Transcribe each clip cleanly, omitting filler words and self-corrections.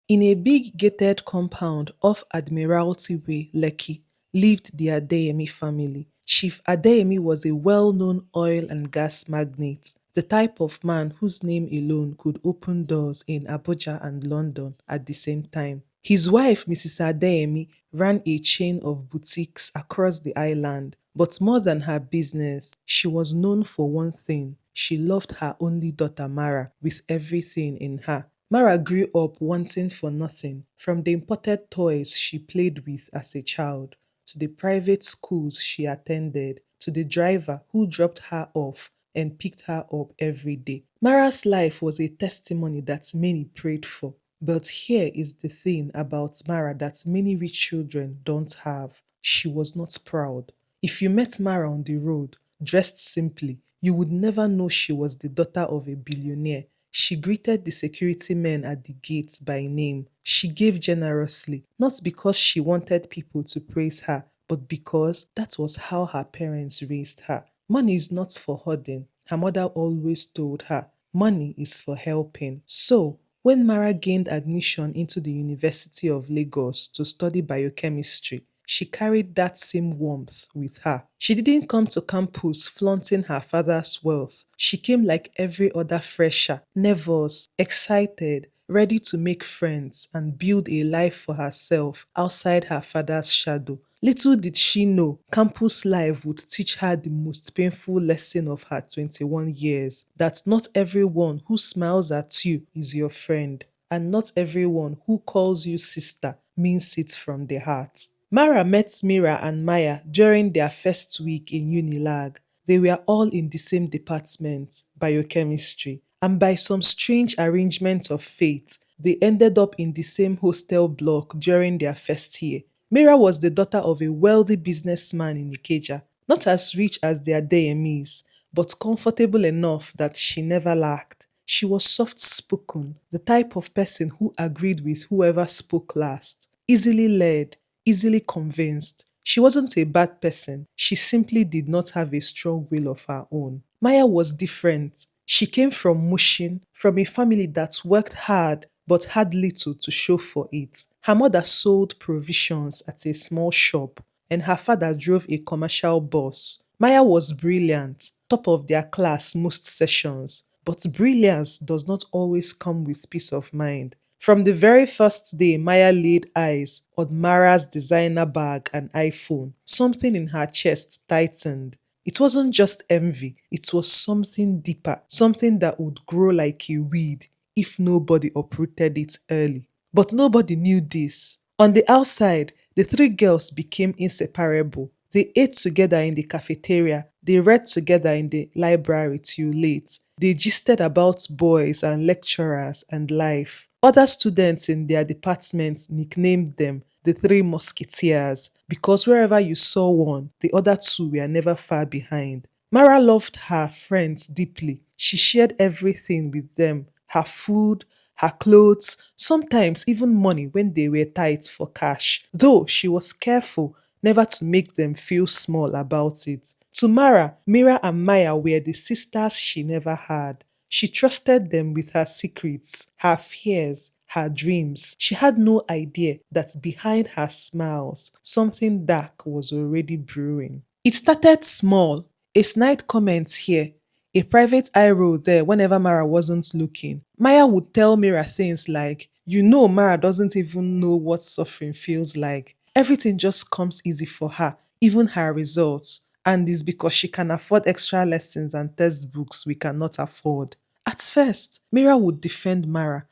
In a big gated compound off Admiralty Way, Lekki, lived the Adeyemi family. Chief Adeyemi was a well-known oil and gas magnate, the type of man whose name alone could open doors in Abuja and London at the same time. His wife, Mrs. Adeyemi, ran a chain of boutiques across the island, but more than her business, she was known for one thing. She loved her only daughter Mara with everything in her. Mara grew up wanting for nothing, from the imported toys she played with as a child, to the private schools she attended, to the driver who dropped her off and picked her up every day. Mara's life was a testimony that many prayed for. But here is the thing about Mara that many rich children don't have. She was not proud. If you met Mara on the road, dressed simply, you would never know she was the daughter of a billionaire. She greeted the security men at the gate by name. She gave generously, not because she wanted people to praise her, but because that was how her parents raised her. Money is not for hoarding, her mother always told her. Money is for helping. So, when Mara gained admission into the University of Lagos to study biochemistry, she carried that same warmth with her. She didn't come to campus flaunting her father's wealth. She came like every other fresher, nervous, excited, ready to make friends and build a life for herself outside her father's shadow. Little did she know, campus life would teach her the most painful lesson of her 21 years, that not everyone who smiles at you is your friend, and not everyone who calls you sister means it from the heart. Mara met Mira and Maya during their first week in Unilag. They were all in the same department, biochemistry, and by some strange arrangement of fate, they ended up in the same hostel block during their first year. Mira was the daughter of a wealthy businessman in Ikeja, not as rich as their Adeyemis, but comfortable enough that she never lacked. She was soft spoken, the type of person who agreed with whoever spoke last, easily led, easily convinced. She wasn't a bad person, she simply did not have a strong will of her own. Maya was different. She came from Mushin, from a family that worked hard but had little to show for it. Her mother sold provisions at a small shop, and her father drove a commercial bus. Maya was brilliant, top of their class most sessions, but brilliance does not always come with peace of mind. From the very first day Maya laid eyes on Mara's designer bag and iPhone, something in her chest tightened. It wasn't just envy, it was something deeper, something that would grow like a weed if nobody uprooted it early. But nobody knew this. On the outside, the three girls became inseparable. They ate together in the cafeteria, they read together in the library till late. They gisted about boys and lecturers and life. Other students in their departments nicknamed them the Three Musketeers because wherever you saw one, the other two were never far behind. Mara loved her friends deeply. She shared everything with them, her food, her clothes, sometimes even money when they were tight for cash, though she was careful never to make them feel small about it. To Mara, Mira and Maya were the sisters she never had. She trusted them with her secrets, her fears, her dreams. She had no idea that behind her smiles, something dark was already brewing. It started small, a snide comment here, a private eye roll there whenever Mara wasn't looking. Maya would tell Mira things like, you know, Mara doesn't even know what suffering feels like. Everything just comes easy for her, even her results. And it's because she can afford extra lessons and textbooks we cannot afford. At first, Mira would defend Mara.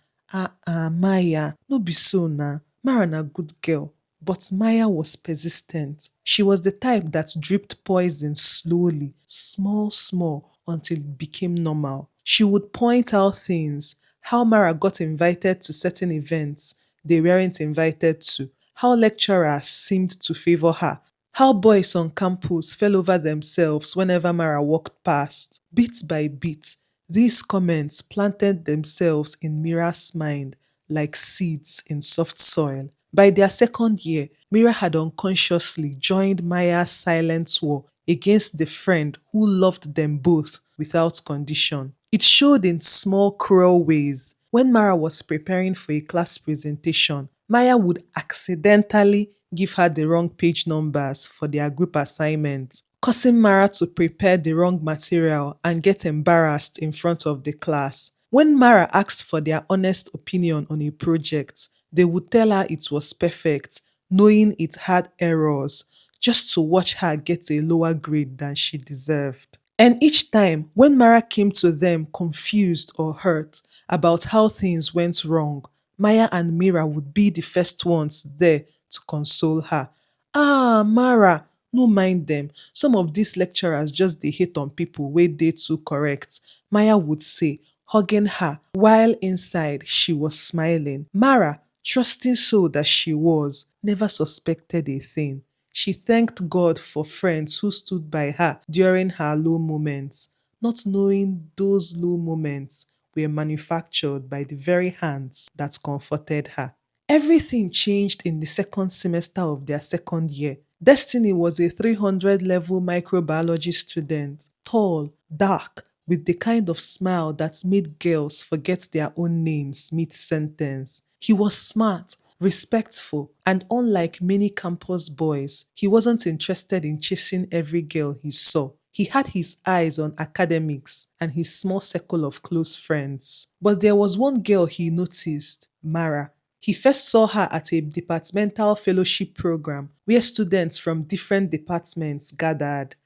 Maya, no be so na. Mara na good girl. But Maya was persistent. She was the type that dripped poison slowly, small, small, until it became normal. She would point out things, how Mara got invited to certain events they weren't invited to, how lecturers seemed to favor her, how boys on campus fell over themselves whenever Mara walked past. Bit by bit, these comments planted themselves in Mira's mind like seeds in soft soil. By their second year, Mira had unconsciously joined Maya's silent war against the friend who loved them both without condition. It showed in small, cruel ways. When Mara was preparing for a class presentation, Maya would accidentally give her the wrong page numbers for their group assignment, causing Mara to prepare the wrong material and get embarrassed in front of the class. When Mara asked for their honest opinion on a project, they would tell her it was perfect, knowing it had errors, just to watch her get a lower grade than she deserved. And each time, when Mara came to them confused or hurt about how things went wrong, Maya and Mira would be the first ones there to console her. Ah, Mara, no mind them. Some of these lecturers just they hate on people wey dey too correct, Maya would say, hugging her, while inside she was smiling. Mara, trusting soul that she was, never suspected a thing. She thanked God for friends who stood by her during her low moments, not knowing those low moments were manufactured by the very hands that comforted her. Everything changed in the second semester of their second year. Destiny was a 300 level microbiology student, tall, dark, with the kind of smile that made girls forget their own names mid sentence. He was smart, respectful, and unlike many campus boys, he wasn't interested in chasing every girl he saw. He had his eyes on academics and his small circle of close friends. But there was one girl he noticed, Mara. He first saw her at a departmental fellowship program where students from different departments gathered.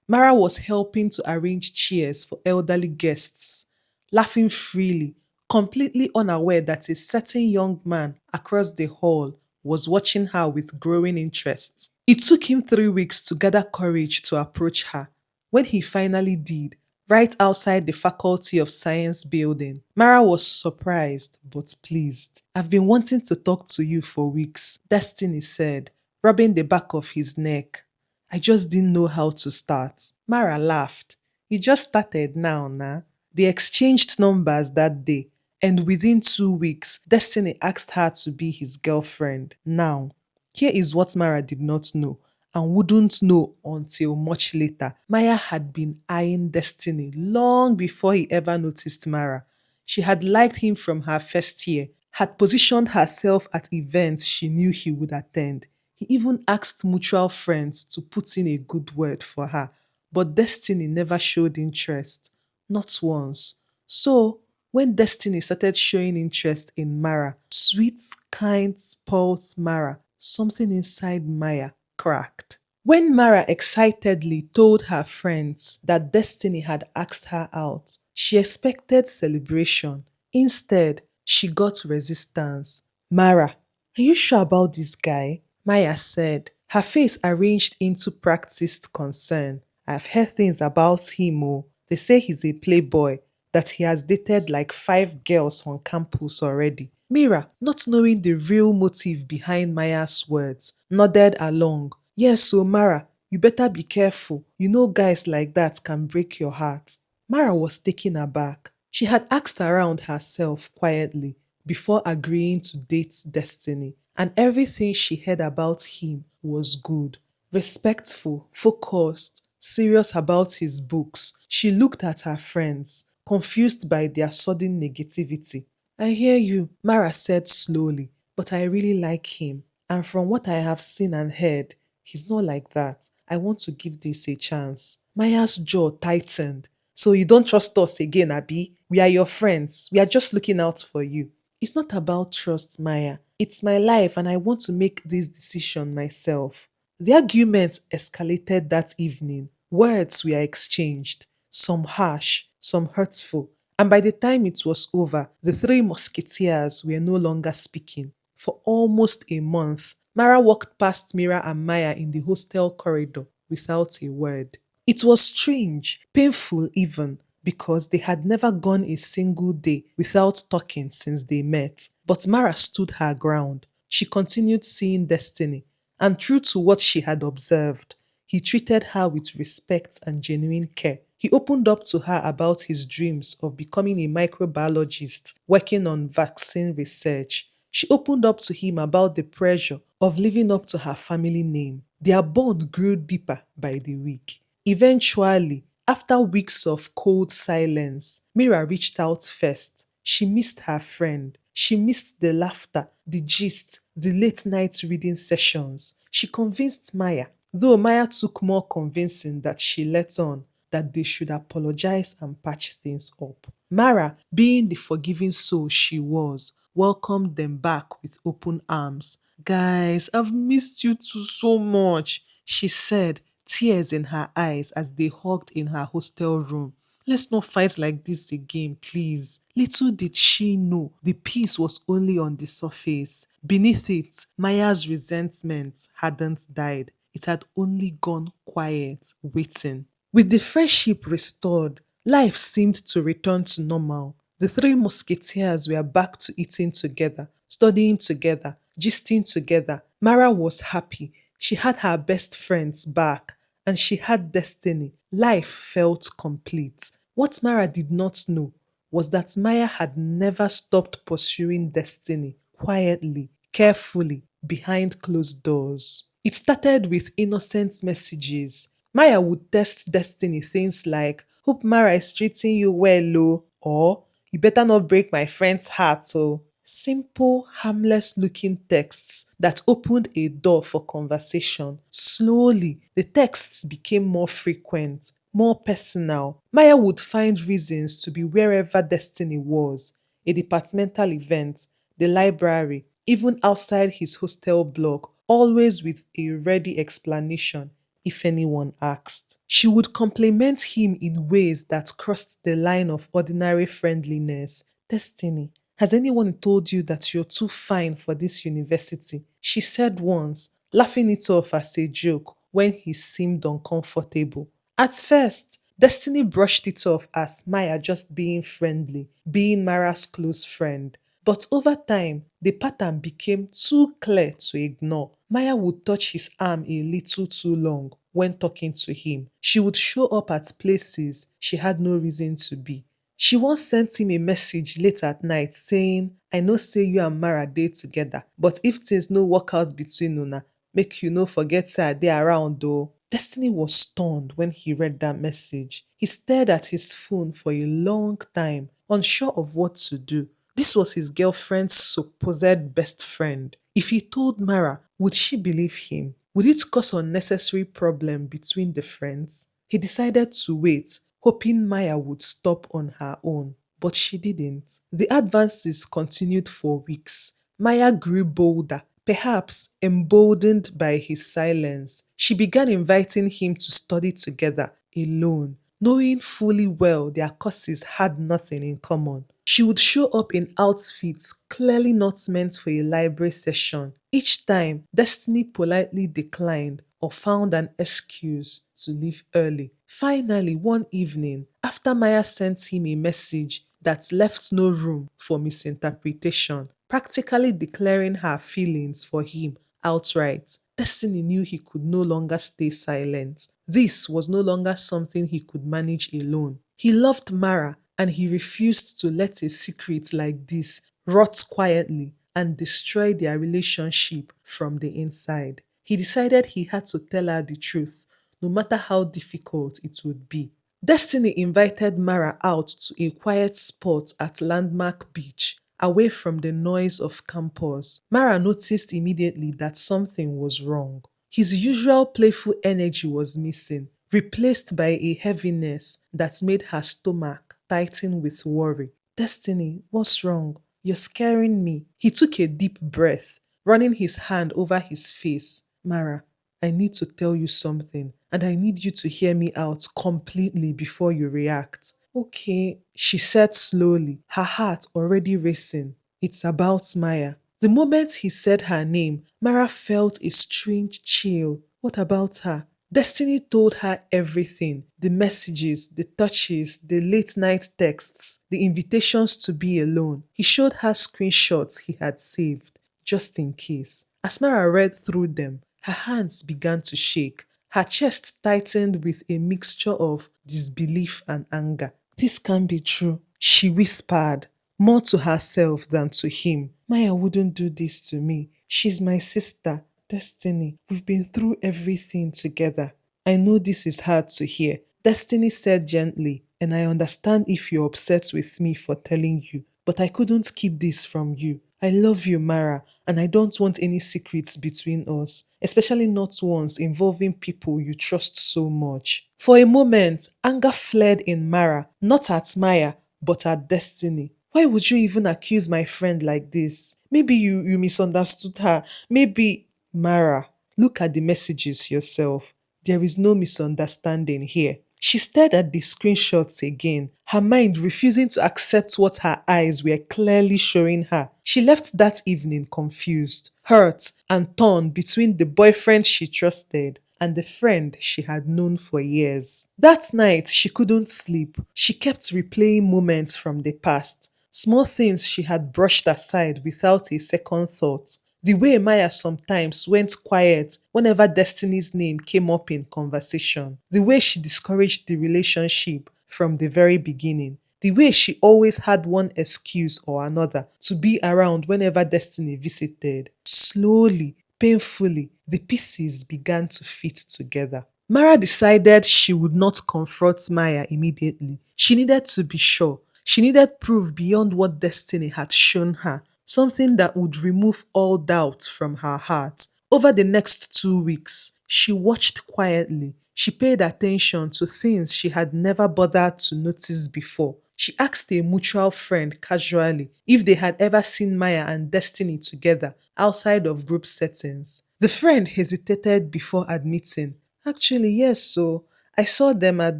Mara was helping to arrange chairs for elderly guests, laughing freely, completely unaware that a certain young man across the hall was watching her with growing interest. It took him 3 weeks to gather courage to approach her. When he finally did, right outside the Faculty of Science building, Mara was surprised but pleased. I've been wanting to talk to you for weeks, Destiny said, rubbing the back of his neck. I just didn't know how to start. Mara laughed. You just started now, nah? They exchanged numbers that day, and within 2 weeks, Destiny asked her to be his girlfriend. Now, here is what Mara did not know and wouldn't know until much later. Maya had been eyeing Destiny long before he ever noticed Mara. She had liked him from her first year, had positioned herself at events she knew he would attend. He even asked mutual friends to put in a good word for her, but Destiny never showed interest. Not once. So, when Destiny started showing interest in Mara, sweet, kind, spoilt Mara, something inside Maya cracked. When Mara excitedly told her friends that Destiny had asked her out, she expected celebration. Instead, she got resistance. Mara, are you sure about this guy? Maya said, her face arranged into practiced concern. I've heard things about him, oh. They say he's a playboy, that he has dated like 5 girls on campus already. Mira, not knowing the real motive behind Maya's words, nodded along. Yes, so Mara, you better be careful. You know guys like that can break your heart. Mara was taken aback. She had asked around herself quietly before agreeing to date Destiny, and everything she heard about him was good. Respectful, focused, serious about his books. She looked at her friends, confused by their sudden negativity. I hear you, Mara said slowly, but I really like him. And from what I have seen and heard, he's not like that. I want to give this a chance. Maya's jaw tightened. So you don't trust us again, Abby? We are your friends. We are just looking out for you. It's not about trust, Maya. It's my life and I want to make this decision myself. The arguments escalated that evening. Words were exchanged, some harsh, some hurtful, and by the time it was over, the three musketeers were no longer speaking. For almost a month, Mara walked past Mira and Maya in the hostel corridor without a word. It was strange, painful even, because they had never gone a single day without talking since they met. But Mara stood her ground. She continued seeing Destiny, and true to what she had observed, he treated her with respect and genuine care. He opened up to her about his dreams of becoming a microbiologist working on vaccine research. She opened up to him about the pressure of living up to her family name. Their bond grew deeper by the week. Eventually, after weeks of cold silence, Mira reached out first. She missed her friend. She missed the laughter, the gist, the late night reading sessions. She convinced Maya, though Maya took more convincing that she let on, that they should apologize and patch things up. Mara, being the forgiving soul she was, welcomed them back with open arms. Guys, I've missed you two so much, she said, tears in her eyes as they hugged in her hostel room. Let's not fight like this again, please. Little did she know the peace was only on the surface. Beneath it, Maya's resentment hadn't died. It had only gone quiet, waiting. With the friendship restored, life seemed to return to normal. The three musketeers were back to eating together, studying together, gisting together. Mara was happy. She had her best friends back, and she had destiny. Life felt complete. What Mara did not know was that Maya had never stopped pursuing destiny quietly, carefully, behind closed doors. It started with innocent messages. Maya would test Destiny things like, Hope Mara is treating you well, oh, or you better not break my friend's heart, oh. Simple, harmless looking texts that opened a door for conversation. Slowly, the texts became more frequent, more personal. Maya would find reasons to be wherever Destiny was, a departmental event, the library, even outside his hostel block, always with a ready explanation if anyone asked. She would compliment him in ways that crossed the line of ordinary friendliness. Destiny, has anyone told you that you're too fine for this university? She said once, laughing it off as a joke when he seemed uncomfortable. At first, Destiny brushed it off as Maya just being friendly, being Mara's close friend. But over time, the pattern became too clear to ignore. Maya would touch his arm a little too long when talking to him. She would show up at places she had no reason to be. She once sent him a message late at night saying, I know say you and Mara dey together, but if things no work out between una, make you no forget say I dey around though. Destiny was stunned when he read that message. He stared at his phone for a long time, unsure of what to do. This was his girlfriend's supposed best friend. If he told Mara, would she believe him? Would it cause unnecessary problem between the friends? He decided to wait, hoping Maya would stop on her own. But she didn't. The advances continued for weeks. Maya grew bolder, perhaps emboldened by his silence. She began inviting him to study together, alone, knowing fully well their courses had nothing in common. She would show up in outfits clearly not meant for a library session. Each time, Destiny politely declined or found an excuse to leave early. Finally, one evening, after Maya sent him a message that left no room for misinterpretation, practically declaring her feelings for him outright, Destiny knew he could no longer stay silent. This was no longer something he could manage alone. He loved Mara and he refused to let a secret like this rot quietly and destroy their relationship from the inside. He decided he had to tell her the truth, no matter how difficult it would be. Destiny invited Mara out to a quiet spot at Landmark Beach, away from the noise of campus. Mara noticed immediately that something was wrong. His usual playful energy was missing, replaced by a heaviness that made her stomach tighten with worry. Destiny, what's wrong? You're scaring me. He took a deep breath, running his hand over his face. Mara, I need to tell you something, and I need you to hear me out completely before you react. Okay, she said slowly, her heart already racing. It's about Maya. The moment he said her name, Mara felt a strange chill. What about her? Destiny told her everything, the messages, the touches, the late night texts, the invitations to be alone. He showed her screenshots he had saved, just in case. As Mara read through them, her hands began to shake. Her chest tightened with a mixture of disbelief and anger. This can't be true, she whispered, more to herself than to him. Maya wouldn't do this to me. She's my sister. Destiny, we've been through everything together. I know this is hard to hear. Destiny said gently, and I understand if you're upset with me for telling you. but I couldn't keep this from you. I love you, Mara, and I don't want any secrets between us, especially not ones involving people you trust so much. For a moment, anger flared in Mara, not at Maya, but at Destiny. Why would you even accuse my friend like this? Maybe you misunderstood her. Maybe. Mara, look at the messages yourself. There is no misunderstanding here. She stared at the screenshots again, her mind refusing to accept what her eyes were clearly showing her. She left that evening confused, hurt, and torn between the boyfriend she trusted and the friend she had known for years. That night, she couldn't sleep. She kept replaying moments from the past, small things she had brushed aside without a second thought. The way Maya sometimes went quiet whenever Destiny's name came up in conversation. The way she discouraged the relationship from the very beginning. The way she always had one excuse or another to be around whenever Destiny visited. Slowly, painfully, the pieces began to fit together. Mara decided she would not confront Maya immediately. She needed to be sure. She needed proof beyond what Destiny had shown her, something that would remove all doubt from her heart. Over the next 2 weeks, she watched quietly. She paid attention to things she had never bothered to notice before. She asked a mutual friend casually if they had ever seen Maya and Destiny together outside of group settings. The friend hesitated before admitting, "Actually, yes, so I saw them at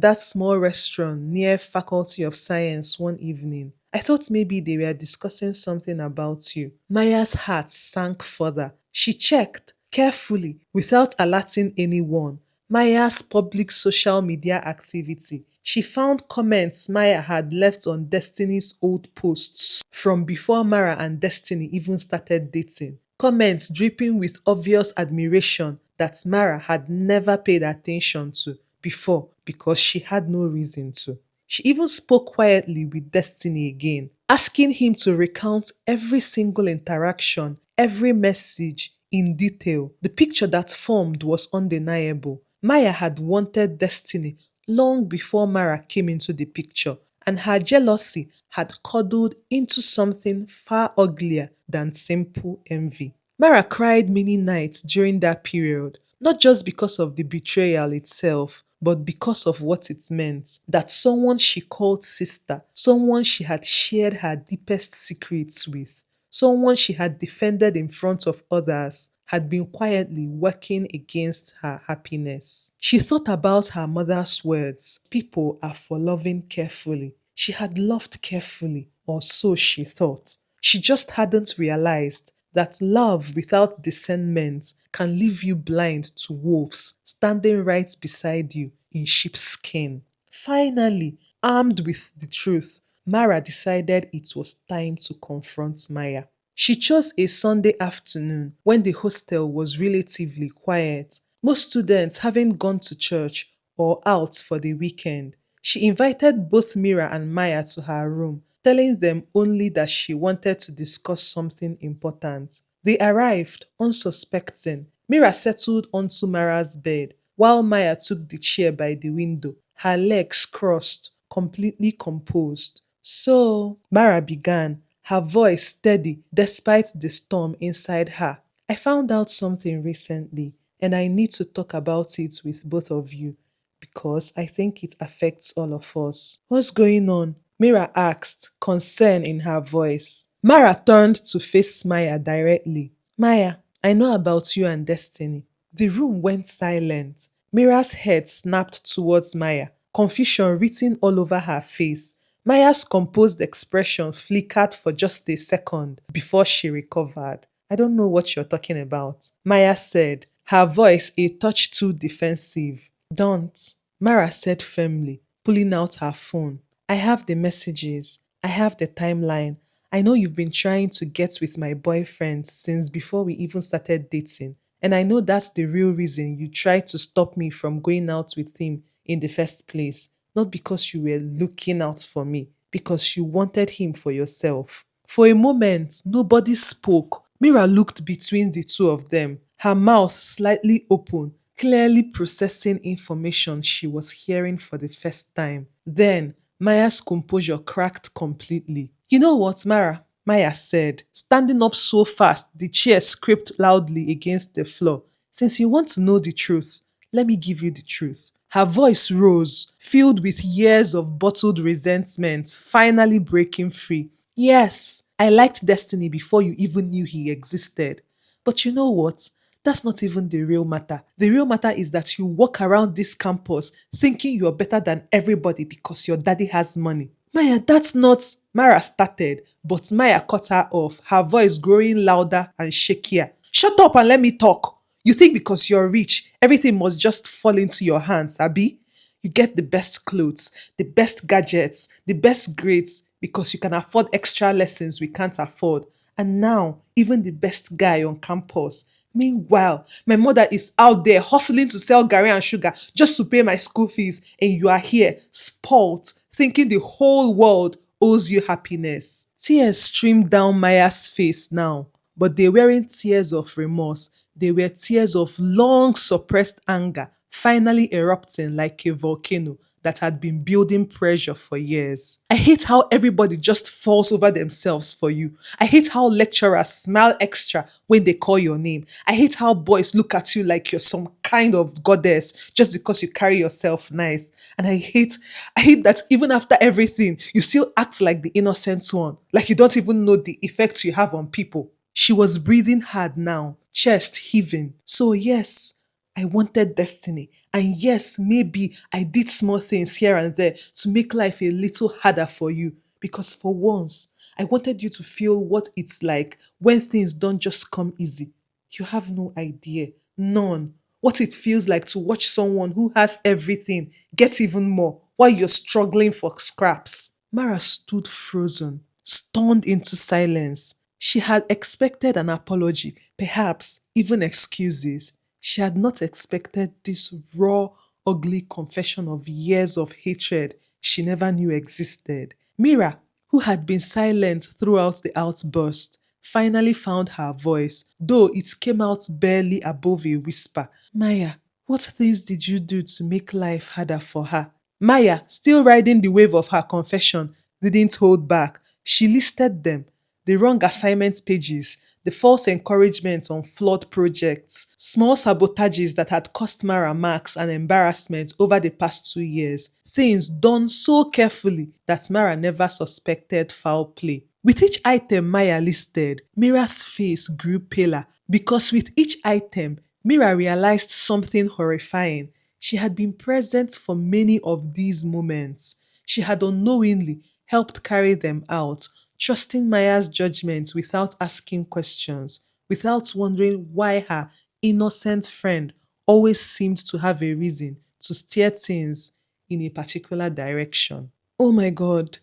that small restaurant near Faculty of Science one evening. I thought maybe they were discussing something about you." Maya's heart sank further. She checked carefully without alerting anyone Maya's public social media activity. She found comments Maya had left on Destiny's old posts from before Mara and Destiny even started dating. Comments dripping with obvious admiration that Mara had never paid attention to before because she had no reason to. She even spoke quietly with Destiny again, asking him to recount every single interaction, every message in detail. The picture that formed was undeniable. Maya had wanted Destiny long before Mara came into the picture, and her jealousy had cuddled into something far uglier than simple envy. Mara cried many nights during that period, not just because of the betrayal itself, but because of what it meant. That someone she called sister, someone she had shared her deepest secrets with, someone she had defended in front of others, had been quietly working against her happiness. She thought about her mother's words, "People are for loving carefully." She had loved carefully, or so she thought. She just hadn't realized that love without discernment can leave you blind to wolves standing right beside you in sheep's skin. Finally, armed with the truth, Mara decided it was time to confront Maya. She chose a Sunday afternoon when the hostel was relatively quiet, most students having gone to church or out for the weekend. She invited both Mira and Maya to her room, telling them only that she wanted to discuss something important. They arrived, unsuspecting. Mira settled onto Mara's bed, while Maya took the chair by the window, her legs crossed, completely composed. "So," Mara began, her voice steady despite the storm inside her. "I found out something recently, and I need to talk about it with both of you because I think it affects all of us." "What's going on?" Mira asked, concern in her voice. Mara turned to face Maya directly. "Maya, I know about you and Destiny." The room went silent. Mira's head snapped towards Maya, confusion written all over her face. Maya's composed expression flickered for just a second before she recovered. "I don't know what you're talking about," Maya said, her voice a touch too defensive. "Don't," Mara said firmly, pulling out her phone. "I have the messages. I have the timeline. I know you've been trying to get with my boyfriend since before we even started dating. And I know that's the real reason you tried to stop me from going out with him in the first place. Not because you were looking out for me, because you wanted him for yourself." For a moment, nobody spoke. Mira looked between the two of them, her mouth slightly open, clearly processing information she was hearing for the first time. Then, Maya's composure cracked completely. You know what, Mara? Maya said, standing up so fast the chair scraped loudly against the floor. Since you want to know the truth, let me give you the truth. Her voice rose, filled with years of bottled resentment, finally breaking free. Yes, I liked Destiny before you even knew he existed. But you know what? That's not even the real matter. The real matter is that you walk around this campus thinking you're better than everybody because your daddy has money. Maya, that's not. Mara started, but Maya cut her off, her voice growing louder and shakier. Shut up and let me talk. You think because you're rich, everything must just fall into your hands, Abby? You get the best clothes, the best gadgets, the best grades because you can afford extra lessons we can't afford. And now, even the best guy on campus. Meanwhile, my mother is out there hustling to sell Gary and sugar just to pay my school fees, and you are here, spoilt, thinking the whole world owes you happiness. Tears streamed down Maya's face now, but they weren't tears of remorse. They were tears of long suppressed anger, finally erupting like a volcano that had been building pressure for years. I hate how everybody just falls over themselves for you. I hate how lecturers smile extra when they call your name. I hate how boys look at you like you're some kind of goddess just because you carry yourself nice. And I hate that even after everything, you still act like the innocent one, like you don't even know the effect you have on people. She was breathing hard now, chest heaving. So yes, I wanted destiny. And yes, maybe I did small things here and there to make life a little harder for you. Because for once, I wanted you to feel what it's like when things don't just come easy. You have no idea, none, what it feels like to watch someone who has everything get even more while you're struggling for scraps. Mara stood frozen, stunned into silence. She had expected an apology, perhaps even excuses. She had not expected this raw, ugly confession of years of hatred she never knew existed. Mira, who had been silent throughout the outburst, finally found her voice, though it came out barely above a whisper. Maya, what things did you do to make life harder for her? Maya, still riding the wave of her confession, didn't hold back. She listed them: the wrong assignment pages, the false encouragement on flawed projects, small sabotages that had cost Mara marks and embarrassment over the past 2 years, things done so carefully that Mara never suspected foul play. With each item Maya listed, Mira's face grew paler because with each item, Mira realized something horrifying. She had been present for many of these moments. She had unknowingly helped carry them out, trusting Maya's judgment without asking questions, without wondering why her innocent friend always seemed to have a reason to steer things in a particular direction. Oh my God,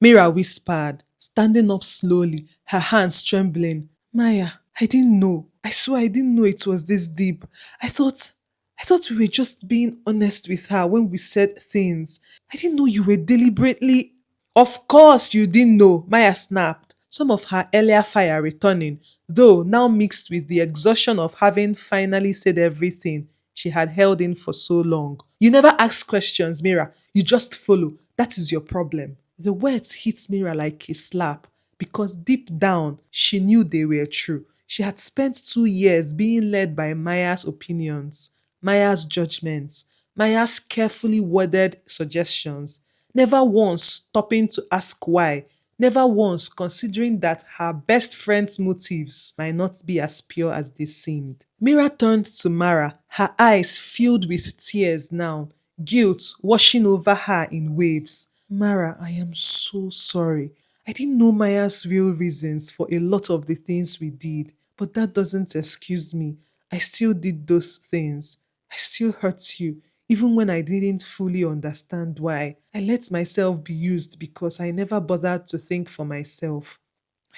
Mira whispered, standing up slowly, her hands trembling. Maya, I didn't know. I swear I didn't know it was this deep. I thought I thought we were just being honest with her when we said things. I didn't know you were deliberately. Of course you didn't know, Maya snapped, some of her earlier fire returning, though now mixed with the exhaustion of having finally said everything she had held in for so long. You never ask questions, Mira. You just follow. That is your problem. The words hit Mira like a slap because deep down she knew they were true. She had spent 2 years being led by Maya's opinions, Maya's judgments, Maya's carefully worded suggestions, never once stopping to ask why, never once considering that her best friend's motives might not be as pure as they seemed. Mira turned to Mara, her eyes filled with tears now, guilt washing over her in waves. Mara, I am so sorry. I didn't know Maya's real reasons for a lot of the things we did, but that doesn't excuse me. I still did those things. I still hurt you, even when I didn't fully understand why. I let myself be used because I never bothered to think for myself.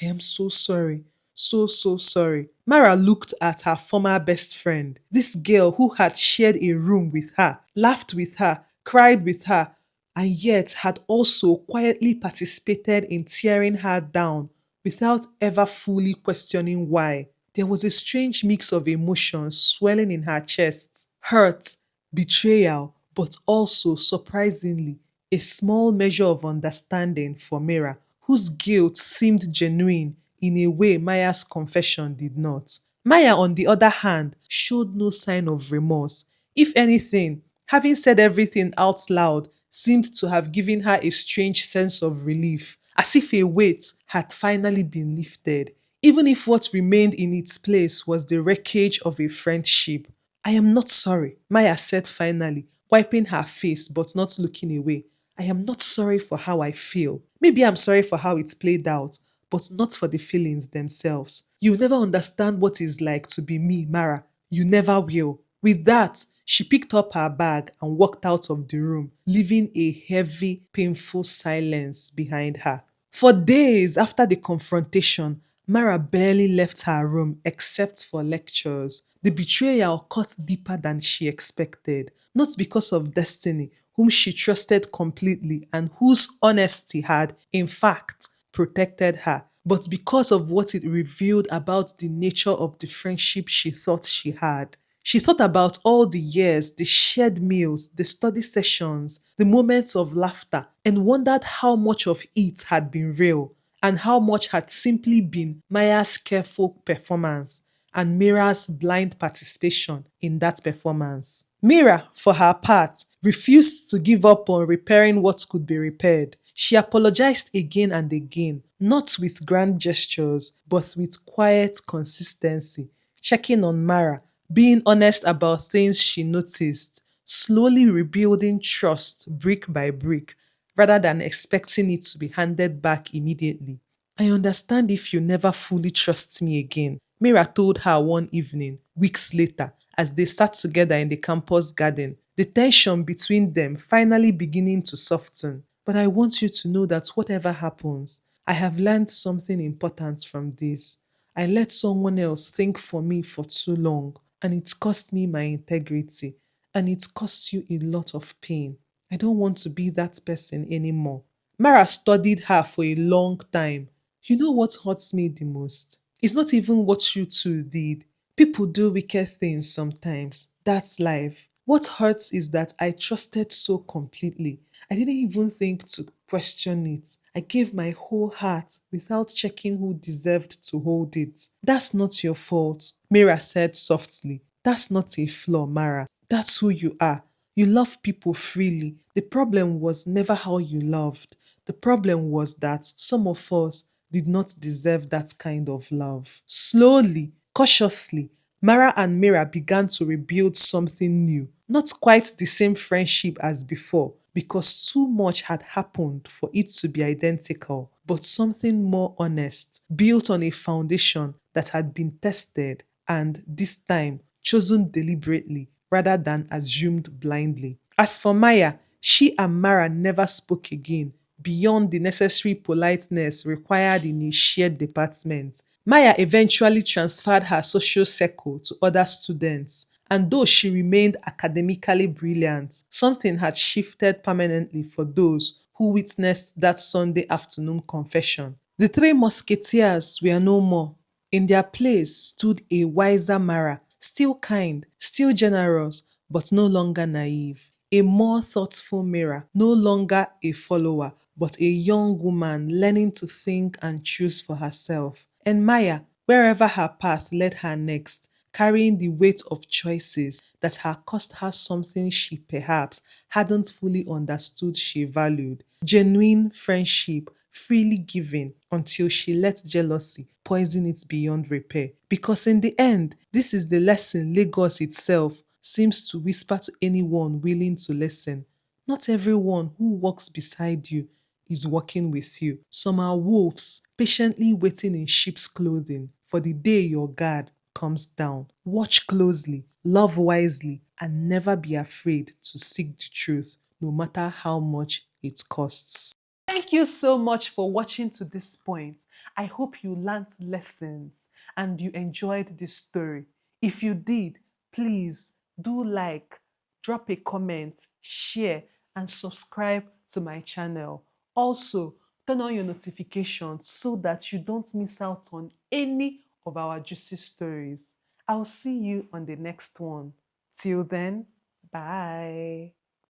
I am so sorry. So, so sorry. Mara looked at her former best friend, this girl who had shared a room with her, laughed with her, cried with her, and yet had also quietly participated in tearing her down without ever fully questioning why. There was a strange mix of emotions swelling in her chest: hurt, betrayal, but also, surprisingly, a small measure of understanding for Mira, whose guilt seemed genuine in a way Maya's confession did not. Maya, on the other hand, showed no sign of remorse. If anything, having said everything out loud seemed to have given her a strange sense of relief, as if a weight had finally been lifted, even if what remained in its place was the wreckage of a friendship. I am not sorry, Maya said finally, wiping her face but not looking away. I am not sorry for how I feel. Maybe I'm sorry for how it played out, but not for the feelings themselves. You'll never understand what it's like to be me, Mara. You never will. With that, she picked up her bag and walked out of the room, leaving a heavy, painful silence behind her. For days after the confrontation, Mara barely left her room except for lectures. The betrayal cut deeper than she expected, not because of Destiny, whom she trusted completely and whose honesty had, in fact, protected her, but because of what it revealed about the nature of the friendship she thought she had. She thought about all the years, the shared meals, the study sessions, the moments of laughter, and wondered how much of it had been real and how much had simply been Maya's careful performance and Mira's blind participation in that performance. Mira, for her part, refused to give up on repairing what could be repaired. She apologized again and again, not with grand gestures, but with quiet consistency, checking on Mara, being honest about things she noticed, slowly rebuilding trust brick by brick, rather than expecting it to be handed back immediately. I understand if you never fully trust me again, Mira told her one evening, weeks later, as they sat together in the campus garden, the tension between them finally beginning to soften. But I want you to know that whatever happens, I have learned something important from this. I let someone else think for me for too long, and it cost me my integrity, and it cost you a lot of pain. I don't want to be that person anymore. Mara studied her for a long time. You know what hurts me the most? It's not even what you two did. People do wicked things sometimes. That's life. What hurts is that I trusted so completely. I didn't even think to question it. I gave my whole heart without checking who deserved to hold it. That's not your fault, Mira said softly. That's not a flaw, Mara. That's who you are. You love people freely. The problem was never how you loved. The problem was that some of us did not deserve that kind of love. Slowly, cautiously, Mara and Mira began to rebuild something new. Not quite the same friendship as before, because too much had happened for it to be identical, but something more honest, built on a foundation that had been tested and, this time, chosen deliberately rather than assumed blindly. As for Maya, she and Mara never spoke again beyond the necessary politeness required in a shared department. Maya eventually transferred her social circle to other students, and though she remained academically brilliant, something had shifted permanently for those who witnessed that Sunday afternoon confession. The three musketeers were no more. In their place stood a wiser Mara, still kind, still generous, but no longer naive. A more thoughtful Mira, no longer a follower, but a young woman learning to think and choose for herself. And Maya, wherever her path led her next, carrying the weight of choices that had cost her something she perhaps hadn't fully understood she valued. Genuine friendship, freely given until she let jealousy poison it beyond repair. Because in the end, this is the lesson Lagos itself seems to whisper to anyone willing to listen. Not everyone who walks beside you is walking with you. Some are wolves patiently waiting in sheep's clothing for the day your guard comes down. Watch closely, love wisely, and never be afraid to seek the truth, no matter how much it costs. Thank you so much for watching to this point. I hope you learned lessons and you enjoyed this story. If you did, please do like, drop a comment, share, and subscribe to my channel. Also, turn on your notifications so that you don't miss out on any of our juicy stories. I'll see you on the next one. Till then, bye.